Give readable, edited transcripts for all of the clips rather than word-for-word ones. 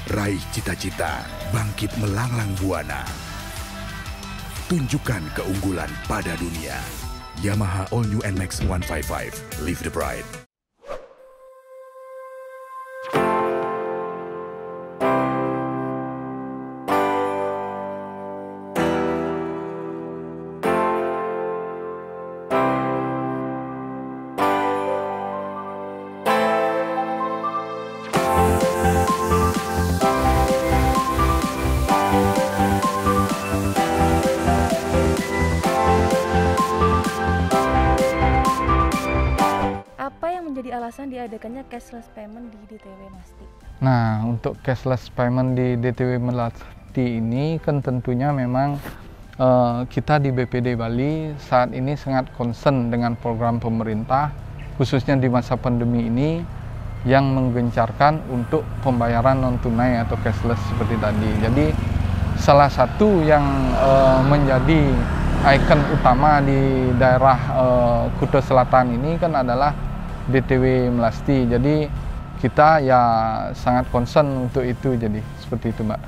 Raih cita-cita, bangkit melanglang buana. Tunjukkan keunggulan pada dunia. Yamaha All New NMAX 155, Live the Pride. Menjadi alasan diadakannya cashless payment di DTW Melasti. Nah, untuk cashless payment di DTW Melasti ini kan tentunya memang kita di BPD Bali saat ini sangat concern dengan program pemerintah, khususnya di masa pandemi ini, yang menggencarkan untuk pembayaran non-tunai atau cashless seperti tadi. Jadi, salah satu yang menjadi ikon utama di daerah Kuta Selatan ini kan adalah DTW Melasti, jadi kita ya sangat concern untuk itu, jadi seperti itu Mbak.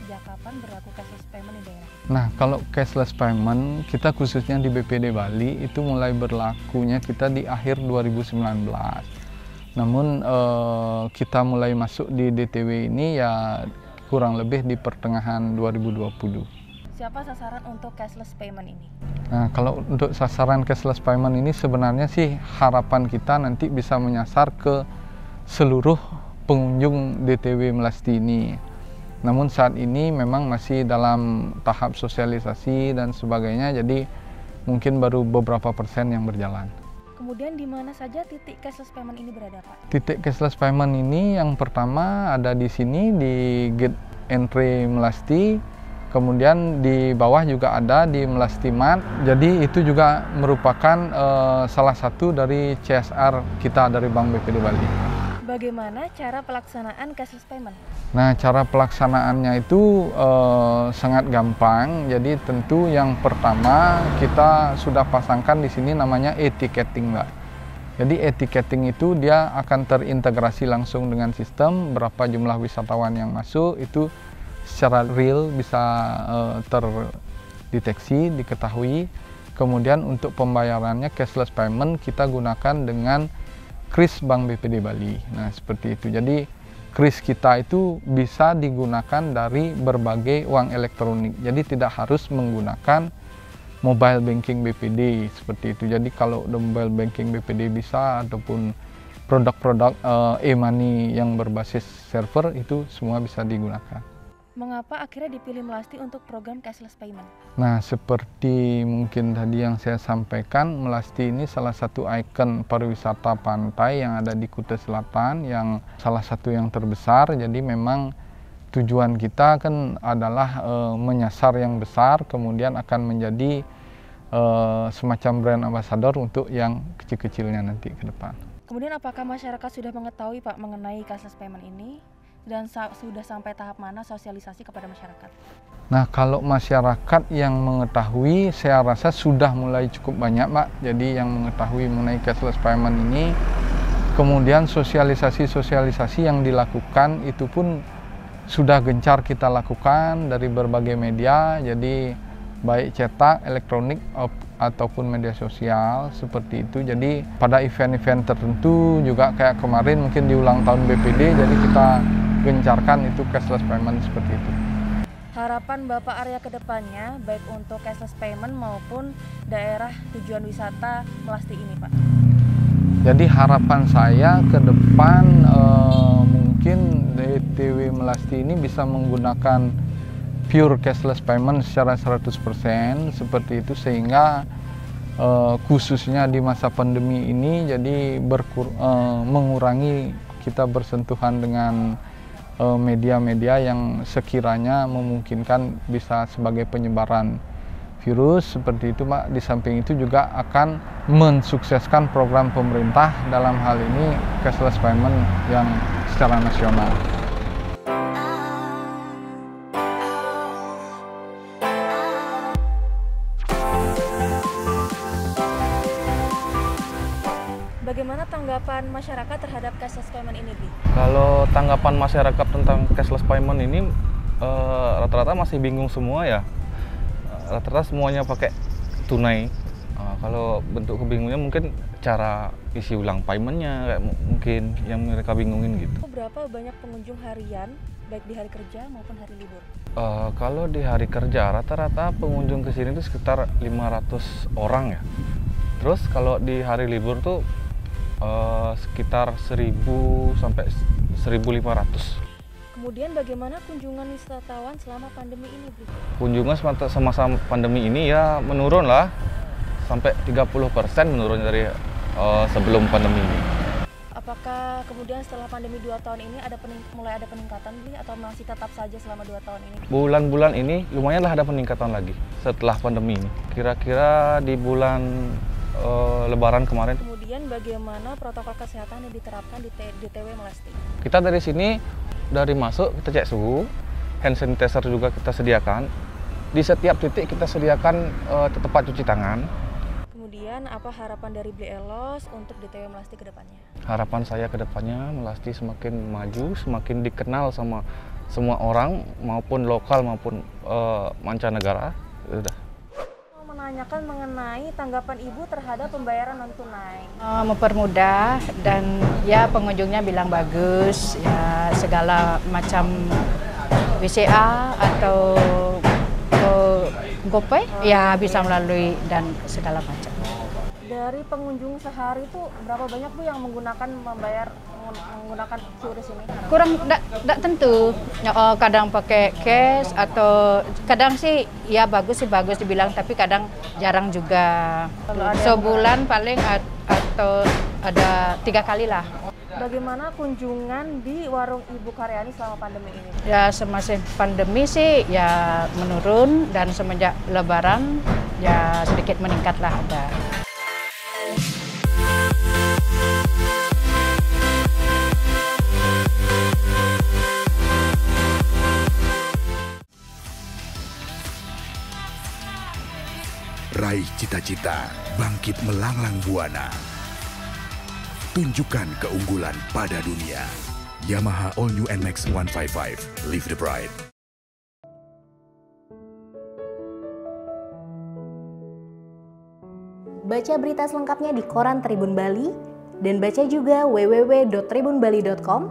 Sejak kapan berlaku cashless payment di daerah? Nah, kalau cashless payment kita khususnya di BPD Bali itu mulai berlakunya kita di akhir 2019. Namun kita mulai masuk di DTW ini ya kurang lebih di pertengahan 2020. Siapa sasaran untuk cashless payment ini? Nah, kalau untuk sasaran cashless payment ini sebenarnya sih harapan kita nanti bisa menyasar ke seluruh pengunjung DTW Melasti ini. Namun saat ini memang masih dalam tahap sosialisasi dan sebagainya, jadi mungkin baru beberapa persen yang berjalan. Kemudian di mana saja titik cashless payment ini berada, Pak? Titik cashless payment ini yang pertama ada di sini di gate entry Melasti. Kemudian di bawah juga ada di Melasti Mart. Jadi itu juga merupakan salah satu dari CSR kita dari Bank BPD Bali. Bagaimana cara pelaksanaan cashless payment? Nah, cara pelaksanaannya itu sangat gampang. Jadi tentu yang pertama kita sudah pasangkan di sini namanya e-ticketing, Mbak. Jadi e-ticketing itu dia akan terintegrasi langsung dengan sistem, berapa jumlah wisatawan yang masuk itu secara real bisa terdeteksi, diketahui. Kemudian untuk pembayarannya cashless payment kita gunakan dengan kris Bank BPD Bali. Nah, seperti itu. Jadi kris kita itu bisa digunakan dari berbagai uang elektronik. Jadi tidak harus menggunakan mobile banking BPD seperti itu. Jadi kalau mobile banking BPD bisa ataupun produk-produk e-money yang berbasis server itu semua bisa digunakan. Mengapa akhirnya dipilih Melasti untuk program cashless payment? Nah, seperti mungkin tadi yang saya sampaikan, Melasti ini salah satu ikon pariwisata pantai yang ada di Kuta Selatan, yang salah satu yang terbesar. Jadi memang tujuan kita kan adalah menyasar yang besar, kemudian akan menjadi semacam brand ambassador untuk yang kecil-kecilnya nanti ke depan. Kemudian apakah masyarakat sudah mengetahui, Pak, mengenai cashless payment ini? Dan sudah sampai tahap mana sosialisasi kepada masyarakat? Nah, kalau masyarakat yang mengetahui, saya rasa sudah mulai cukup banyak, Mbak. Jadi yang mengetahui mengenai cashless payment ini, kemudian sosialisasi yang dilakukan itu pun sudah gencar kita lakukan dari berbagai media, jadi baik cetak, elektronik, ataupun media sosial, seperti itu. Jadi pada event-event tertentu juga kayak kemarin mungkin di ulang tahun BPD, jadi kita gencarkan itu cashless payment seperti itu. Harapan Bapak Arya ke depannya, baik untuk cashless payment maupun daerah tujuan wisata Melasti ini, Pak? Jadi harapan saya ke depan mungkin DTW Melasti ini bisa menggunakan pure cashless payment secara 100% seperti itu, sehingga khususnya di masa pandemi ini jadi mengurangi kita bersentuhan dengan media-media yang sekiranya memungkinkan bisa sebagai penyebaran virus seperti itu, Mbak. Di samping itu juga akan mensukseskan program pemerintah dalam hal ini cashless payment yang secara nasional. Bagaimana tanggapan tanggapan masyarakat terhadap cashless payment ini, Bi? Kalau tanggapan masyarakat tentang cashless payment ini rata-rata masih bingung semua ya. Rata-rata semuanya pakai tunai. Kalau bentuk kebingungannya mungkin cara isi ulang paymentnya kayak mungkin yang mereka bingungin gitu. Berapa banyak pengunjung harian baik di hari kerja maupun hari libur? Kalau di hari kerja rata-rata pengunjung ke sini itu sekitar 500 orang ya. Terus kalau di hari libur tuh sekitar 1000 sampai 1500. Kemudian bagaimana kunjungan wisatawan selama pandemi ini, Bu? Kunjungan semasa pandemi ini ya menurun lah, sampai 30% menurun dari sebelum pandemi ini. Apakah kemudian setelah pandemi 2 tahun ini mulai ada peningkatan, Bi, atau masih tetap saja selama 2 tahun ini? Bulan-bulan ini lumayan lah ada peningkatan lagi setelah pandemi ini. Kira-kira di bulan Lebaran kemarin. Kemudian bagaimana protokol kesehatan yang diterapkan di DTW Melasti? Kita dari sini, dari masuk kita cek suhu, hand sanitizer juga kita sediakan. Di setiap titik kita sediakan tempat cuci tangan. Kemudian apa harapan dari Beli Elos untuk DTW Melasti ke depannya? Harapan saya ke depannya Melasti semakin maju, semakin dikenal sama semua orang maupun lokal maupun mancanegara. Udah. Menanyakan mengenai tanggapan Ibu terhadap pembayaran non tunai. Mempermudah dan ya pengunjungnya bilang bagus, ya segala macam WCA atau GoPay ya bisa melalui dan segala macam. Dari pengunjung sehari itu berapa banyak, Bu, yang menggunakan QRIS ini? Kurang tidak tentu. Kadang pakai cash atau kadang sih ya bagus dibilang, tapi kadang jarang juga. Sebulan paling atau ada 3 kali lah. Bagaimana kunjungan di warung Ibu Karyani selama pandemi ini? Ya semasa pandemi sih ya menurun, dan semenjak Lebaran ya sedikit meningkat lah ada. Raih cita-cita, bangkit melanglang buana. Tunjukkan keunggulan pada dunia. Yamaha All New NMAX 155, Live the Pride. Baca berita selengkapnya di koran Tribun Bali dan baca juga www.tribunbali.com.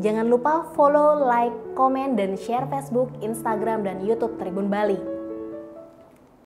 Jangan lupa follow, like, komen, dan share Facebook, Instagram, dan YouTube Tribun Bali.